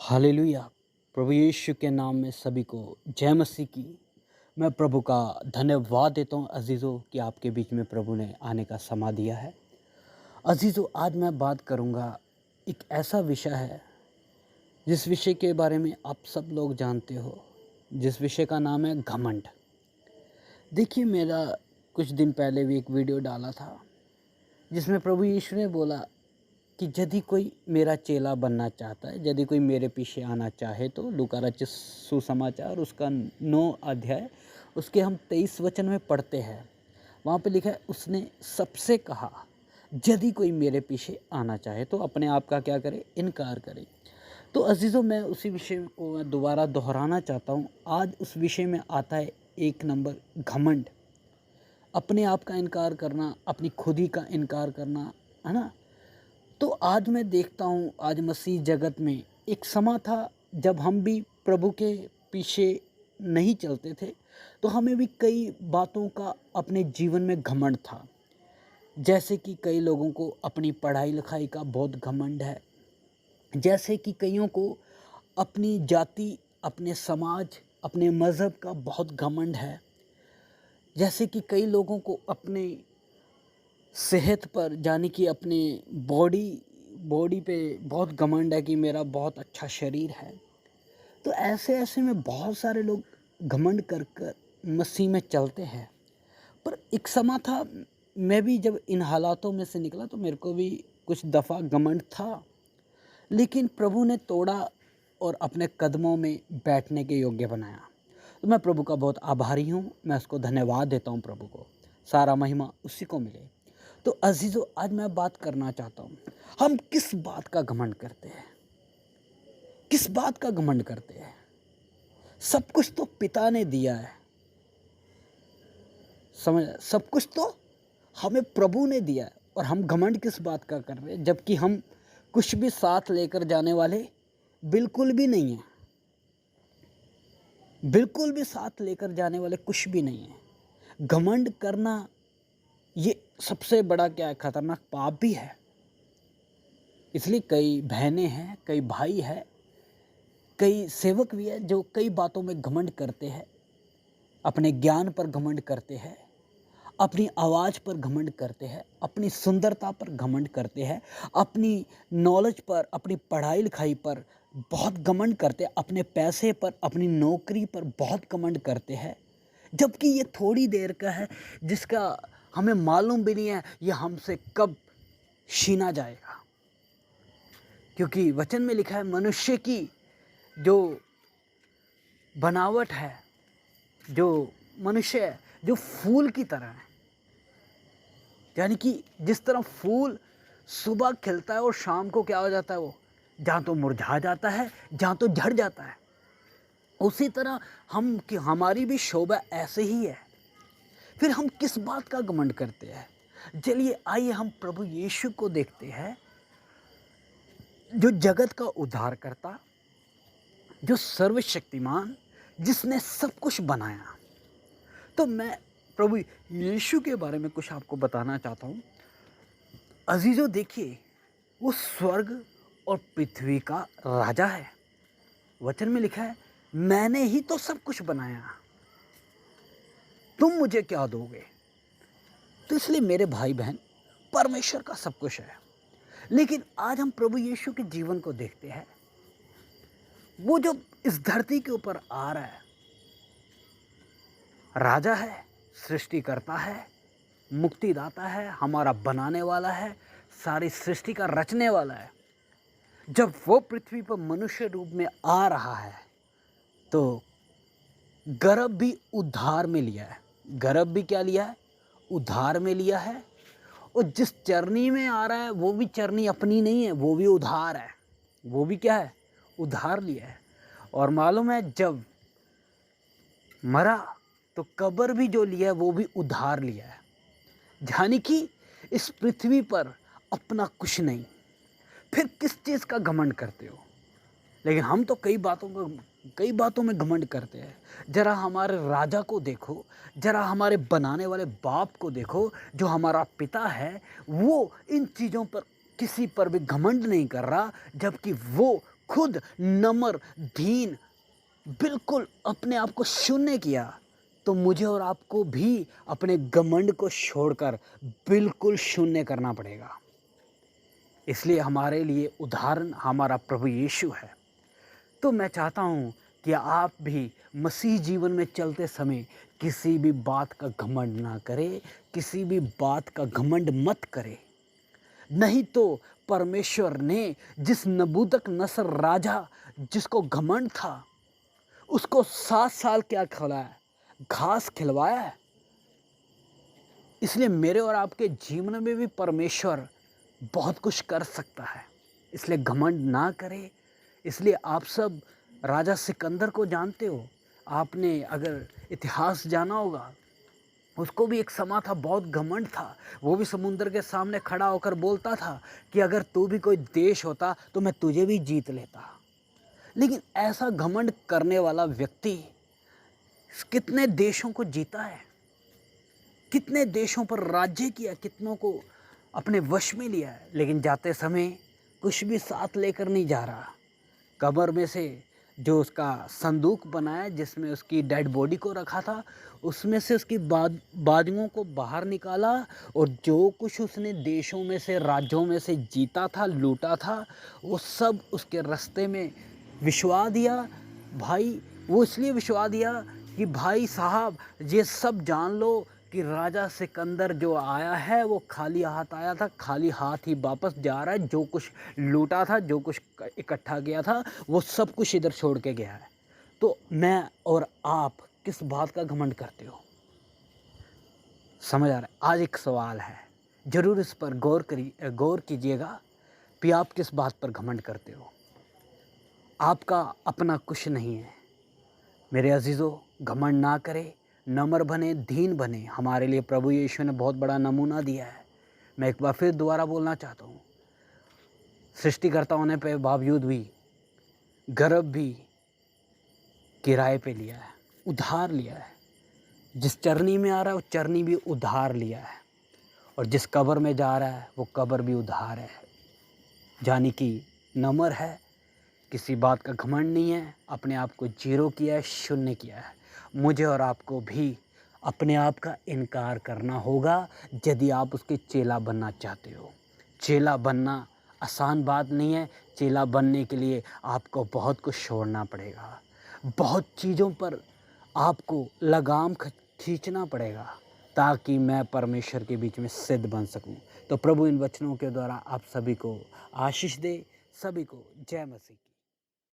Hallelujah. प्रभु यीशु के नाम में सभी को जय मसीह की। मैं प्रभु का धन्यवाद देता हूँ अजीज़ों कि आपके बीच में प्रभु ने आने का समा दिया है। अजीज़ों, आज मैं बात करूँगा, एक ऐसा विषय है जिस विषय के बारे में आप सब लोग जानते हो, जिस विषय का नाम है घमंड। देखिए, मेरा कुछ दिन पहले भी एक वीडियो डाला था जिसमें प्रभु यीशु ने बोला कि यदि कोई मेरा चेला बनना चाहता है, यदि कोई मेरे पीछे आना चाहे तो लूका रचित सुसमाचार उसका 9 अध्याय उसके हम 23 वचन में पढ़ते हैं। वहाँ पे लिखा है, उसने सबसे कहा यदि कोई मेरे पीछे आना चाहे तो अपने आप का क्या करे, इनकार करे। तो अजीज़ों, मैं उसी विषय को मैं दोबारा दोहराना चाहता हूँ। आज उस विषय में आता है 1 नंबर घमंड। अपने आप का इनकार करना, अपनी खुदी का इनकार करना, है ना। तो आज मैं देखता हूँ, आज मसीह जगत में एक समा था जब हम भी प्रभु के पीछे नहीं चलते थे, तो हमें भी कई बातों का अपने जीवन में घमंड था। जैसे कि कई लोगों को अपनी पढ़ाई लिखाई का बहुत घमंड है, जैसे कि कईयों को अपनी जाति, अपने समाज, अपने मज़हब का बहुत घमंड है, जैसे कि कई लोगों को अपने सेहत पर, यानी कि अपने बॉडी पे बहुत घमंड है कि मेरा बहुत अच्छा शरीर है। तो ऐसे ऐसे में बहुत सारे लोग घमंड कर कर मसीह में चलते हैं। पर एक समा था, मैं भी जब इन हालातों में से निकला तो मेरे को भी कुछ दफ़ा घमंड था, लेकिन प्रभु ने तोड़ा और अपने कदमों में बैठने के योग्य बनाया। तो मैं प्रभु का बहुत आभारी हूँ, मैं उसको धन्यवाद देता हूँ। प्रभु को सारा महिमा उसी को मिले। तो अजीज़ों, आज मैं बात करना चाहता हूँ, हम किस बात का घमंड करते हैं? किस बात का घमंड करते हैं? सब कुछ तो पिता ने दिया है, समझ, सब कुछ तो हमें प्रभु ने दिया है, और हम घमंड किस बात का कर रहे हैं, जबकि हम कुछ भी साथ लेकर जाने वाले बिल्कुल भी नहीं हैं। बिल्कुल भी साथ लेकर जाने वाले कुछ भी नहीं है। घमंड करना ये सबसे बड़ा क्या है, खतरनाक पाप भी है। इसलिए कई बहनें हैं, कई भाई हैं, कई सेवक भी हैं जो कई बातों में घमंड करते हैं। अपने ज्ञान पर घमंड करते हैं, अपनी आवाज़ पर घमंड करते हैं, अपनी सुंदरता पर घमंड करते हैं, अपनी नॉलेज पर, अपनी पढ़ाई लिखाई पर बहुत घमंड करते हैं, अपने पैसे पर, अपनी नौकरी पर बहुत घमंड करते हैं, जबकि ये थोड़ी देर का है जिसका हमें मालूम भी नहीं है ये हमसे कब छीना जाएगा। क्योंकि वचन में लिखा है, मनुष्य की जो बनावट है, जो मनुष्य है, जो फूल की तरह है। यानी कि जिस तरह फूल सुबह खिलता है और शाम को क्या हो जाता है, वो जहाँ तो मुरझा जाता है, जहाँ तो झड़ जाता है, उसी तरह हम कि हमारी भी शोभा ऐसे ही है। फिर हम किस बात का घमंड करते हैं? चलिए आइए हम प्रभु यीशु को देखते हैं, जो जगत का उद्धार करता, जो सर्वशक्तिमान, जिसने सब कुछ बनाया। तो मैं प्रभु यीशु के बारे में कुछ आपको बताना चाहता हूँ। अजीजों, देखिए, वो स्वर्ग और पृथ्वी का राजा है। वचन में लिखा है, मैंने ही तो सब कुछ बनाया, तुम मुझे क्या दोगे? तो इसलिए मेरे भाई बहन, परमेश्वर का सब कुछ है। लेकिन आज हम प्रभु यीशु के जीवन को देखते हैं। वो जो इस धरती के ऊपर आ रहा है, राजा है, सृष्टिकर्ता है, मुक्तिदाता है, हमारा बनाने वाला है, सारी सृष्टि का रचने वाला है। जब वो पृथ्वी पर मनुष्य रूप में आ रहा है तो गर्भ भी उद्धार में लिया है। गर्भ भी क्या लिया है? उद्धार में लिया है। और जिस चरनी में आ रहा है वो भी चरनी अपनी नहीं है, वो भी उधार है। वो भी क्या है? उधार लिया है। और मालूम है, जब मरा तो कब्र भी जो लिया है वो भी उधार लिया है। यानी कि इस पृथ्वी पर अपना कुछ नहीं। फिर किस चीज़ का घमंड करते हो? लेकिन हम तो कई बातों में घमंड करते हैं। जरा हमारे राजा को देखो, जरा हमारे बनाने वाले बाप को देखो, जो हमारा पिता है, वो इन चीज़ों पर किसी पर भी घमंड नहीं कर रहा, जबकि वो खुद नम्र, दीन, बिल्कुल अपने आप को शून्य किया, तो मुझे और आपको भी अपने घमंड को छोड़कर बिल्कुल शून्य करना पड़ेगा। इसलिए हमारे लिए उदाहरण हमारा प्रभु यीशु है। तो मैं चाहता हूँ कि आप भी मसीह जीवन में चलते समय किसी भी बात का घमंड ना करें, किसी भी बात का घमंड मत करें। नहीं तो परमेश्वर ने जिस नबूकद नसर राजा जिसको घमंड था, उसको 7 साल क्या खिलाया? घास खिलवाया है। इसलिए मेरे और आपके जीवन में भी परमेश्वर बहुत कुछ कर सकता है। इसलिए घमंड ना करें। इसलिए आप सब राजा सिकंदर को जानते हो। आपने अगर इतिहास जाना होगा, उसको भी एक समय था, बहुत घमंड था। वो भी समुद्र के सामने खड़ा होकर बोलता था कि अगर तू भी कोई देश होता तो मैं तुझे भी जीत लेता। लेकिन ऐसा घमंड करने वाला व्यक्ति कितने देशों को जीता है, कितने देशों पर राज्य किया, कितनों को अपने वश में लिया है, लेकिन जाते समय कुछ भी साथ लेकर नहीं जा रहा। कब्र में से जो उसका संदूक बनाया जिसमें उसकी डेड बॉडी को रखा था, उसमें से उसकी बाजुओं को बाहर निकाला और जो कुछ उसने देशों में से, राज्यों में से जीता था, लूटा था, वो सब उसके रास्ते में विश्वा दिया। भाई, वो इसलिए विश्वा दिया कि भाई साहब ये सब जान लो कि राजा सिकंदर जो आया है वो खाली हाथ आया था, खाली हाथ ही वापस जा रहा है। जो कुछ लूटा था, जो कुछ इकट्ठा किया था, वो सब कुछ इधर छोड़ के गया है। तो मैं और आप किस बात का घमंड करते हो? समझ आ रहा है? आज एक सवाल है, ज़रूर इस पर गौर कीजिएगा कि आप किस बात पर घमंड करते हो। आपका अपना कुछ नहीं है। मेरे अजीज़ों, घमंड ना करें, नम्र बने, दीन बने। हमारे लिए प्रभु यीशु ने बहुत बड़ा नमूना दिया है। मैं एक बार फिर दोबारा बोलना चाहता हूँ, सृष्टिकर्ता होने पे बावजूद भी गर्भ भी किराए पे लिया है, उधार लिया है। जिस चरनी में आ रहा है वो चरनी भी उधार लिया है, और जिस कब्र में जा रहा है वो कब्र भी उधार है। यानी कि नम्र है, किसी बात का घमंड नहीं है, अपने आप को जीरो किया है, शून्य किया है। मुझे और आपको भी अपने आप का इनकार करना होगा यदि आप उसके चेला बनना चाहते हो। चेला बनना आसान बात नहीं है। चेला बनने के लिए आपको बहुत कुछ छोड़ना पड़ेगा, बहुत चीज़ों पर आपको लगाम खींचना पड़ेगा, ताकि मैं परमेश्वर के बीच में सिद्ध बन सकूं। तो प्रभु इन वचनों के द्वारा आप सभी को आशीष दे। सभी को जय मसीह की।